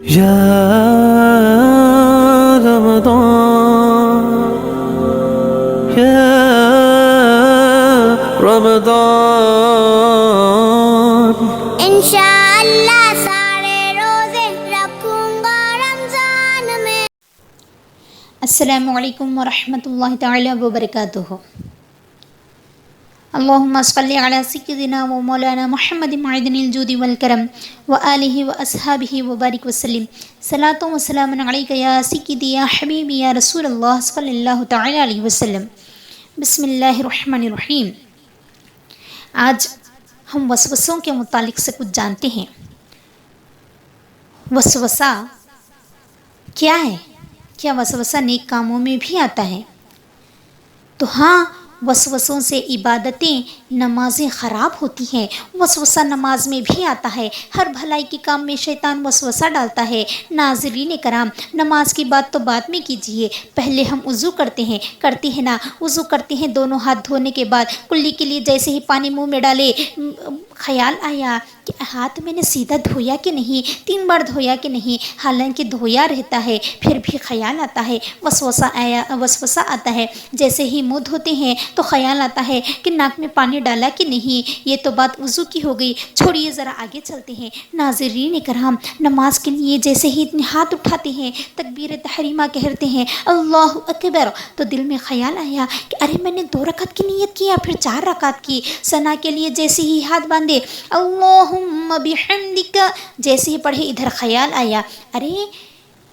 یا رمضان یا رمضان انشاءاللہ سارے روزے رکھوں گا رمضان میں۔ السلام علیکم ورحمۃ اللہ تعالی وبرکاتہ۔ اللہم صلی علی سیدنا و مولانا محمد معدن الجود والکرم وآلہ واصحابہ وبارک وسلم۔ صلاۃ و سلام علیک یا سیدی یا حبیبی یا رسول اللہ صلی اللہ تعالی علیہ وسلم۔ بسم اللہ الرحمن الرحیم۔ آج ہم وسوسوں کے متعلق سے کچھ جانتے ہیں۔ وسوسہ کیا ہے؟ کیا وسوسہ نیک کاموں میں بھی آتا ہے؟ تو ہاں، وسوسوں سے عبادتیں، نمازیں خراب ہوتی ہیں۔ وسوسہ نماز میں بھی آتا ہے۔ ہر بھلائی کے کام میں شیطان وسوسہ ڈالتا ہے۔ ناظرین کرام، نماز کی بات تو بعد میں کیجیے، پہلے ہم وضو کرتے ہیں نا، وضو کرتے ہیں دونوں ہاتھ دھونے کے بعد، کلی کے لیے جیسے ہی پانی منہ میں ڈالے خیال آیا کہ ہاتھ میں نے سیدھا دھویا کہ نہیں، 3 بار دھویا کہ نہیں، حالانکہ دھویا رہتا ہے، پھر بھی خیال آتا ہے، وسوسہ آتا ہے۔ جیسے ہی منہ دھوتے ہیں تو خیال آتا ہے کہ ناک میں پانی ڈالا کہ نہیں۔ یہ تو بات وضو کی ہو گئی، چھوڑیے ذرا آگے چلتے ہیں۔ ناظرین کرام، نماز کے لیے جیسے ہی ہاتھ اٹھاتے ہیں، تکبیر تحریمہ کہتے ہیں، اللہ اکبر، تو دل میں خیال آیا کہ ارے میں نے 2 رکعت کی نیت کیا، پھر 4 رکعت کی۔ ثنا کے لیے جیسے ہی ہاتھ باندھے، اللہم بحمدک، جیسے ہی پڑھے، ادھر خیال آیا ارے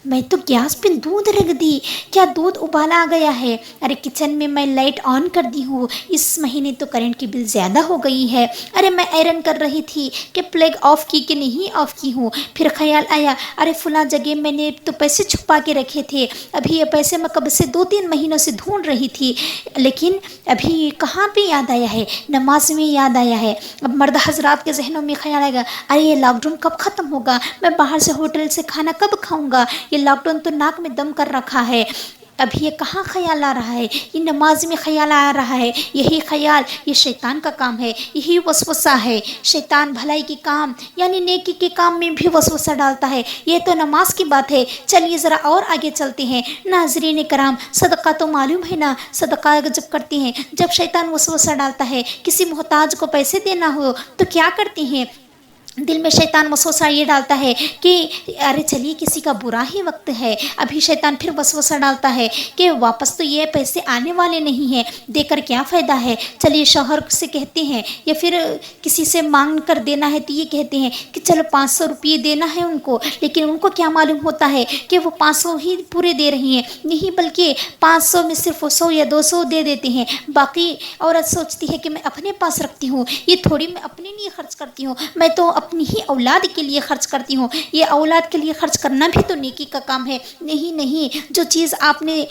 میں تو گیس پہ دودھ رکھ دی، کیا دودھ ابالا آ گیا ہے؟ ارے کچن میں لائٹ آن کر دی ہوں، اس مہینے تو کرنٹ کی بل زیادہ ہو گئی ہے۔ ارے میں آئرن کر رہی تھی کہ پلگ آف کی کہ نہیں آف کی ہوں۔ پھر خیال آیا ارے فلاں جگہ میں نے تو پیسے چھپا کے رکھے تھے، ابھی یہ پیسے میں کب سے 2-3 مہینوں سے ڈھونڈ رہی تھی، لیکن ابھی کہاں پہ یاد آیا ہے؟ نماز میں یاد آیا ہے۔ اب مرد حضرات کے ذہنوں میں خیال آئے گا ارے یہ لاک ڈاؤن کب ختم ہوگا، میں باہر سے ہوٹل سے کھانا کب کھاؤں گا، یہ لاک ڈاؤن تو ناک میں دم کر رکھا ہے۔ ابھی یہ کہاں خیال آ رہا ہے؟ یہ نماز میں خیال آ رہا ہے۔ یہی خیال یہ شیطان کا کام ہے، یہی وسوسہ ہے۔ شیطان بھلائی کے کام یعنی نیکی کے کام میں بھی وسوسہ ڈالتا ہے۔ یہ تو نماز کی بات ہے، چلیے ذرا اور آگے چلتے ہیں۔ ناظرین کرام، صدقہ تو معلوم ہے نا، صدقہ جب کرتے ہیں، جب شیطان وسوسہ ڈالتا ہے کسی محتاج کو پیسے دینا ہو تو کیا کرتے ہیں؟ دل میں شیطان وسوسہ یہ ڈالتا ہے کہ ارے چلیے کسی کا برا ہی وقت ہے، ابھی شیطان پھر وسوسہ ڈالتا ہے کہ واپس تو یہ پیسے آنے والے نہیں ہیں، دے کر کیا فائدہ ہے۔ چلیے شوہر سے کہتے ہیں یا پھر کسی سے مانگ کر دینا ہے تو یہ کہتے ہیں کہ چلو 500 روپیے دینا ہے ان کو، لیکن ان کو کیا معلوم ہوتا ہے کہ وہ 500 ہی پورے دے رہی ہیں، نہیں بلکہ 500 میں صرف 100 یا 200 دے دیتے ہیں، باقی عورت سوچتی ہے کہ میں اپنے پاس رکھتی ہوں، یہ تھوڑی میں اپنے لیے خرچ کرتی ہوں، میں تو اپنی ہی اولاد کے لیے خرچ کرتی ہوں، یہ اولاد کے لیے خرچ کرنا بھی تو نیکی کا کام ہے۔ نہیں، جو چیز آپ نے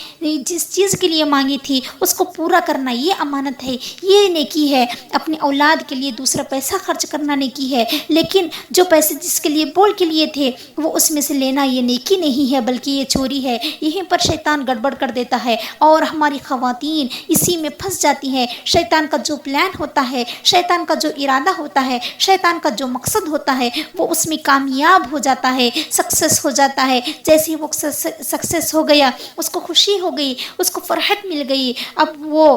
جس چیز کے لیے مانگی تھی اس کو پورا کرنا یہ امانت ہے، یہ نیکی ہے۔ اپنی اولاد کے لیے دوسرا پیسہ خرچ کرنا نیکی ہے، لیکن جو پیسے جس کے لیے بول کے لیے تھے وہ اس میں سے لینا یہ نیکی نہیں ہے بلکہ یہ چوری ہے۔ یہیں پر شیطان گڑبڑ کر دیتا ہے اور ہماری خواتین اسی میں پھنس جاتی ہیں۔ شیطان کا جو پلان ہوتا ہے، شیطان کا جو ارادہ ہوتا ہے، شیطان کا جو مقصد ہوتا ہے وہ اس میں کامیاب ہو جاتا ہے، سکسیس ہو جاتا ہے۔ جیسے ہی وہ سکسیس ہو گیا، اس کو خوشی ہو گئی، اس کو فرحت مل گئی، اب وہ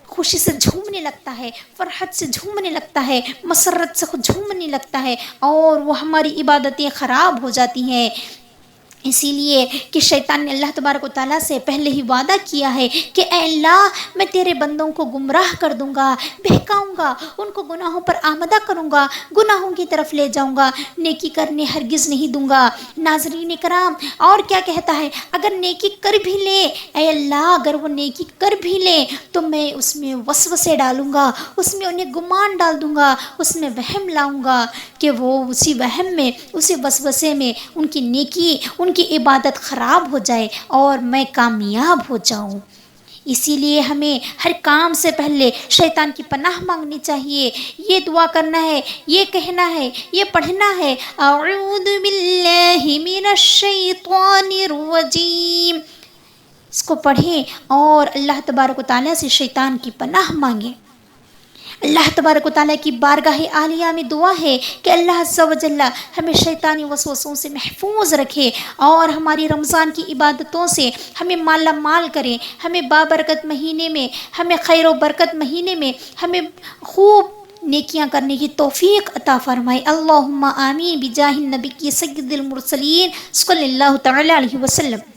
خوشی سے جھومنے لگتا ہے، فرحت سے جھومنے لگتا ہے، مسرت سے جھومنے لگتا ہے، اور وہ ہماری عبادتیں خراب ہو جاتی ہیں۔ اسی لیے کہ شیطان نے اللہ تبارک و تعالیٰ سے پہلے ہی وعدہ کیا ہے کہ اے اللہ میں تیرے بندوں کو گمراہ کر دوں گا، بہکاؤں گا، ان کو گناہوں پر آمادہ کروں گا، گناہوں کی طرف لے جاؤں گا، نیکی کرنے ہرگز نہیں دوں گا۔ ناظرین کرام، اور کیا کہتا ہے؟ اگر نیکی کر بھی لے، اے اللہ اگر وہ نیکی کر بھی لے تو میں اس میں وسوسے ڈالوں گا، اس میں انہیں گمان ڈال دوں گا، اس میں وہم لاؤں گا کہ وہ اسی وہم میں، اسی وسوسے میں ان کی نیکی، ان کی عبادت خراب ہو جائے اور میں کامیاب ہو جاؤں۔ اسی لیے ہمیں ہر کام سے پہلے شیطان کی پناہ مانگنی چاہیے، یہ دعا کرنا ہے، یہ کہنا ہے، یہ پڑھنا ہے، اعوذ باللہ من الشیطان الرجیم، اس کو پڑھیں اور اللہ تبارک و تعالیٰ سے شیطان کی پناہ مانگیں۔ اللہ تبارک و تعالیٰ کی بارگاہ عالیہ میں دعا ہے کہ اللہ عز و جل ہمیں شیطانی وسوسوں سے محفوظ رکھے اور ہماری رمضان کی عبادتوں سے ہمیں مالا مال کرے، ہمیں بابرکت مہینے میں، ہمیں خیر و برکت مہینے میں ہمیں خوب نیکیاں کرنے کی توفیق عطا فرمائے۔ اللہم آمین بجاہ النبی سید المرسلین صلی اللہ تعالی علیہ وسلم۔